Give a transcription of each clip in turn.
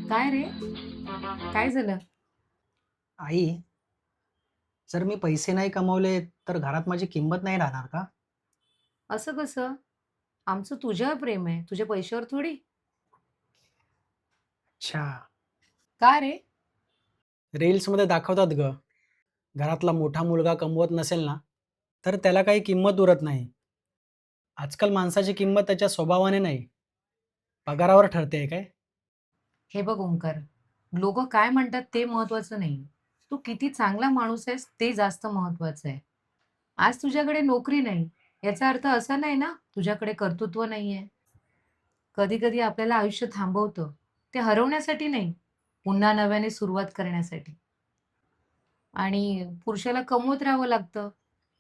काय रे? काय झालं? आई, जर मी पैसे नाही कमवले तर घरात माझी किंमत नाही राहणार का? असं कसं? आमचं तुझ्यावर प्रेम आहे, तुझ्या पैशावर थोडी. अच्छा. का रे? रील्समध्ये दाखवतात ग, घरातला मोठा मुलगा कमवत नसेल ना, तर त्याला काही किंमत उरत नाही. आजकाल माणसाची किंमत त्याच्या स्वभावाने नाही, पगारावर ठरते काय? हे बघ ओंकार, लोकं काय म्हणतात ते महत्वाचं नाही. तू किती चांगला माणूस आहेस ते जास्त महत्वाचं आहे. आज तुझ्याकडे नोकरी नाही, याचा अर्थ असा नाही ना तुझ्याकडे कर्तृत्व नाहीये. कधी-कधी आपल्याला आयुष्य थांबवतं. ते हरवण्यासाठी नाही, पुन्हा नव्याने सुरुवात करण्यासाठी. आणि पुरुषाला कमवत राहावं लागतं.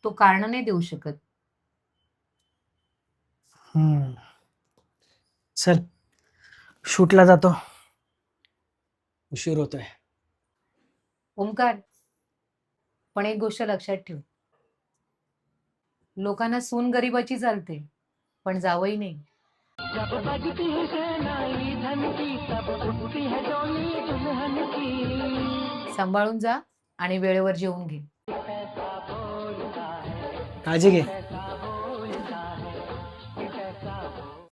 तो कारणं नाही देऊ शकत. हम्म. चल, शूटला जातो. उशीर होतोय. ओंकार, पण एक गोष्ट लक्षात ठेव. लोकांना सून गरिबाची चालते, पण जावई नाही. जब बजती है शहनाई धन की तब उठती है डोली दुल्हन की। सांभाळून जा आणि वेळेवर जेवून घे. काळजी घे.